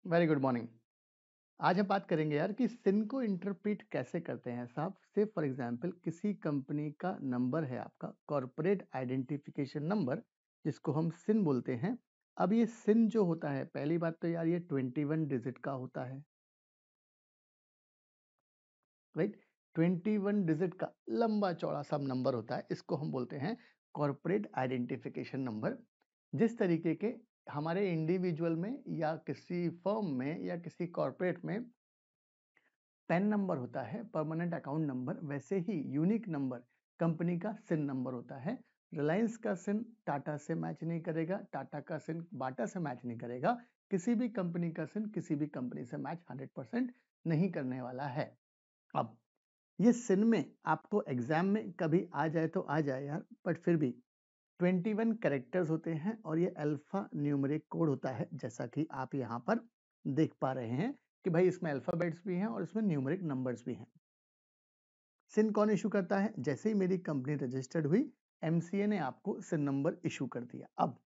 Very good morning. आज हम बात करेंगे यार कि सिन को इंटरप्रेट कैसे करते हैं साहब। से फॉर एग्जांपल किसी कंपनी का नंबर है आपका कॉर्पोरेट आइडेंटिफिकेशन नंबर, जिसको हम सिन बोलते हैं। अब ये सिन जो होता है, पहली बात तो यार ये 21 डिजिट का होता है, राइट। 21 डिजिट का लंबा चौड़ा सा नंबर होता है, इसको हम बोलते हैं कॉर्पोरेट आइडेंटिफिकेशन नंबर। जिस तरीके के हमारे इंडिविजुअल में या किसी फर्म में या किसी कॉर्पोरेट में पैन नंबर होता है, परमानेंट अकाउंट नंबर, वैसे ही यूनिक नंबर कंपनी का सिन नंबर होता है। रिलायंस का सिन टाटा से मैच नहीं करेगा, टाटा का सिन बाटा से मैच नहीं करेगा, किसी भी कंपनी का सिन किसी भी कंपनी से मैच 100% नहीं करने वाला है। अब ये सिन में आपको एग्जाम में कभी आ जाए तो आ जाए यार, बट फिर भी 21 कैरेक्टर्स होते हैं और ये अल्फा न्यूमेरिक कोड होता है, जैसा कि आप यहाँ पर देख पा रहे हैं कि भाई इसमें अल्फाबेट्स भी हैं और इसमें न्यूमेरिक नंबर्स भी हैं। सिन कौन इशू करता है? जैसे ही मेरी कंपनी रजिस्टर्ड हुई, एमसीए ने आपको सिन नंबर इशू कर दिया। अब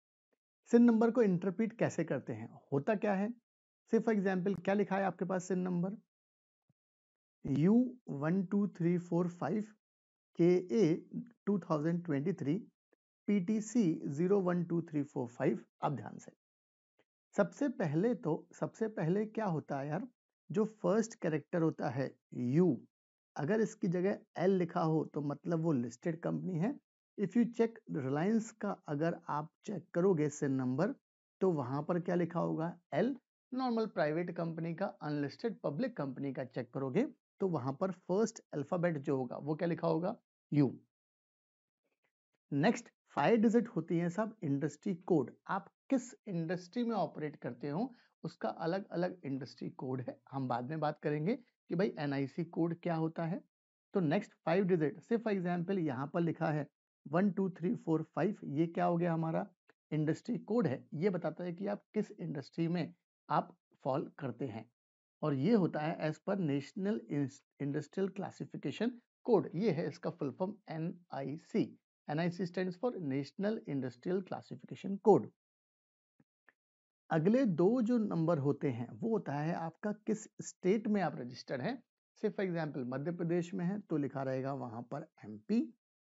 सिन नंबर को इंटरप्रेट कैसे करते हैं, होता क्या है? से फॉर एग्जाम्पल क्या लिखा है आपके पास सिन नंबर? U12345 KA 2023 PTC 012345। अब ध्यान से, सबसे पहले क्या होता है यार, जो फर्स्ट कैरेक्टर होता है U, अगर इसकी जगह L लिखा हो तो मतलब वो लिस्टेड कंपनी है। इफ यू चेक रिलायंस का, अगर आप चेक करोगे सिन नंबर, तो वहां पर क्या लिखा होगा? L। नॉर्मल प्राइवेट कंपनी का, अनलिस्टेड पब्लिक कंपनी का चेक करोगे तो वहां पर फर्स्ट अल्फाबेट जो होगा वो क्या लिखा होगा? U। नेक्स्ट 5 डिजिट होती है सब इंडस्ट्री कोड। आप किस इंडस्ट्री में ऑपरेट करते हो उसका अलग अलग इंडस्ट्री कोड है, हम बाद में बात करेंगे कि भाई एनआईसी कोड क्या होता है। तो नेक्स्ट 5 डिजिट से फॉर एग्जांपल यहाँ पर लिखा है 12345, ये क्या हो गया? हमारा इंडस्ट्री कोड है। ये बताता है कि आप किस इंडस्ट्री में आप फॉल करते हैं, और ये होता है as per national industrial classification code. ये है इसका full form NIC. NIC stands for national industrial classification code. अगले दो जो नंबर होते हैं वो होता है आपका किस स्टेट में आप रजिस्टर्ड हैं। से फॉर एग्जांपल मध्य प्रदेश में है तो लिखा रहेगा वहां पर एमपी,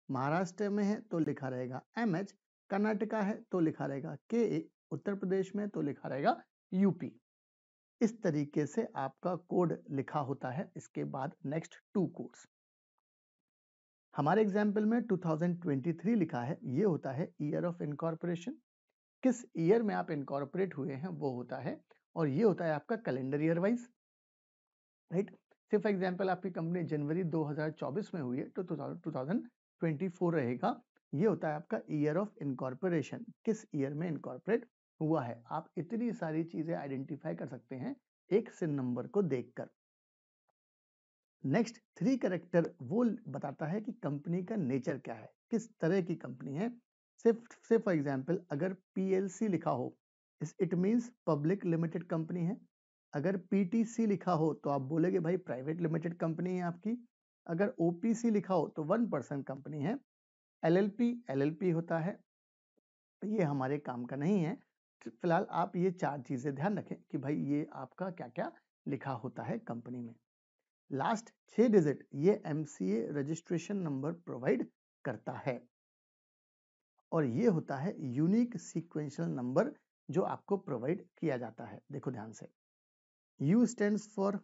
महाराष्ट्र में है तो लिखा रहेगा एमएच, कर्नाटका है तो लिखा रहेगा के, उत्तर प्रदेश में तो लिखा रहेगा यूपी। इस तरीके से आपका कोड लिखा होता है। इसके बाद नेक्स्ट टू कोड्स, हमारे एग्जाम्पल में 2023 लिखा है, ये होता है ईयर ऑफ इनकॉर्पोरेशन। किस ईयर में आप इनकॉर्पोरेट हुए हैं वो होता है, और ये होता है आपका कैलेंडर ईयर वाइज, राइट। से फॉर एग्जांपल आपकी कंपनी जनवरी 2024 में हुई है तो 2024 रहेगा। ये होता है आपका ईयर ऑफ इनकॉर्पोरेशन, किस ईयर में इनकॉर्पोरेट हुआ है। आप इतनी सारी चीजें आइडेंटिफाई कर सकते हैं एक सिन नंबर को देखकर। नेक्स्ट 3 कैरेक्टर वो बताता है कि कंपनी का नेचर क्या है, किस तरह की कंपनी है। से फॉर एग्जांपल अगर पीएलसी लिखा हो, it means public limited company है। अगर पीटीसी लिखा हो तो आप बोलेगे भाई प्राइवेट लिमिटेड कंपनी है आपकी। अगर ओपीसी लिखा हो तो 1% कंपनी है। एलएलपी होता है, ये हमारे काम का नहीं है। फिलहाल आप ये 4 चीजें ध्यान रखें कि भाई ये आपका क्या क्या लिखा होता है कंपनी में। लास्ट 6 डिजिट ये एमसीए रजिस्ट्रेशन नंबर प्रोवाइड करता है, और ये होता है यूनिक सीक्वेंशियल नंबर जो आपको प्रोवाइड किया जाता है। देखो ध्यान से, you stands for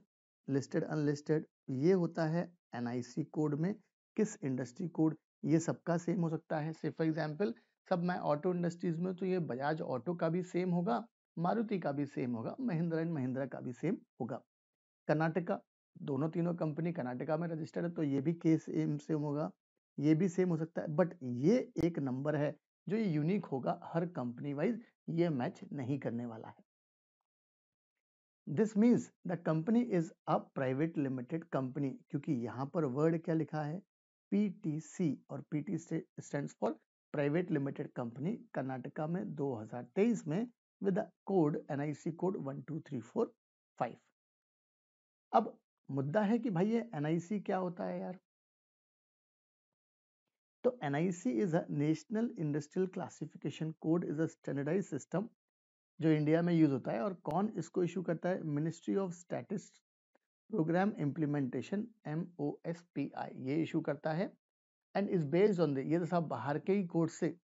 listed unlisted, ये होता है एनआईसी कोड में किस इंडस्ट्री कोड, ये सबका सेम हो सकता है। से फॉर एग्जांपल सब मैं ऑटो इंडस्ट्रीज में तो ये बजाज ऑटो का भी सेम होगा, मारुति का भी सेम होगा, महिंद्रा एंड महिंद्रा का भी सेम होगा। कर्नाटका, दोनों तीनों कंपनी कर्नाटका में रजिस्टर्ड है तो ये भी केस सेम होगा, ये भी सेम हो सकता है। बट ये एक नंबर है जो ये यूनिक होगा, हर कंपनी वाइज ये मैच नहीं करने वाला है। This means the company is a private limited company, क्योंकि यहाँ पर वर्ड क्या लिखा है? पीटीसी, और PT stands for private limited company, Karnataka में 2023 में विद कोड एनआईसी कोड 12345। अब मुद्दा है कि भाई ये एनआईसी क्या होता है यार? तो NIC is a national industrial classification code, is a standardized system जो इंडिया में यूज होता है। और कौन इसको इशू करता है? Ministry of statistics programme implementation, MOSPI, ये इशू करता है। एंड इज बेस्ड ऑन ये तो सब बाहर के ही कोड से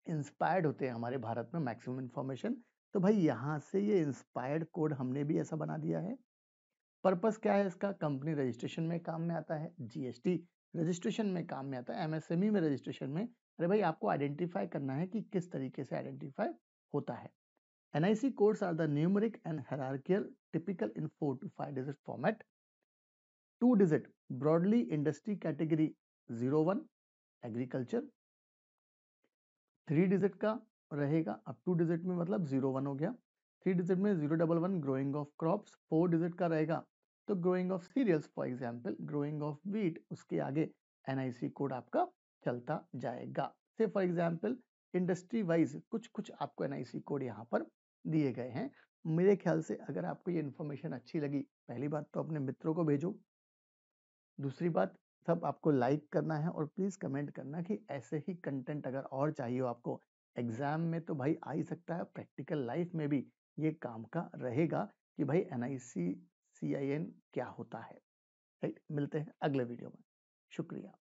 इंस्पायर्ड होते हैं हमारे भारत में मैक्सिमम इंफॉर्मेशन। तो भाई यहाँ से ये इंस्पायर्ड कोड हमने भी ऐसा बना दिया है। पर्पस क्या है इसका? कंपनी रजिस्ट्रेशन में काम में आता है, GST रजिस्ट्रेशन में काम में आता है, MSME में रजिस्ट्रेशन में। अरे भाई आपको आइडेंटिफाई करना है कि किस तरीके से आइडेंटिफाई होता है। NIC codes are the numeric and hierarchical typical in 4 to 5 digit format. 2 digit broadly industry category 01 agriculture, 3 digit का रहेगा। अब 2 डिजिट में मतलब 01 हो गया, 3 डिजिट में 011 ग्रोइंग ऑफ क्रॉप्स, 4 डिजिट का रहेगा तो growing of cereals, for example growing of wheat, उसके आगे NIC कोड आपका चलता जाएगा। से फॉर एग्जांपल इंडस्ट्री वाइज कुछ कुछ आपको NIC कोड यहाँ पर दिए गए हैं। मेरे ख्याल से अगर आपको ये इन्फॉर्मेशन अच्छी लगी, पहली बात तो अपने मित्रों को भेजो, दूसरी बात सब आपको लाइक करना है और प्लीज कमेंट करना कि ऐसे ही कंटेंट अगर और चाहिए हो आपको एग्जाम में तो भाई आ ही सकता है, प्रैक्टिकल लाइफ में भी ये काम का रहेगा कि भाई NIC CIN क्या होता है। राइट, मिलते हैं अगले वीडियो में। शुक्रिया।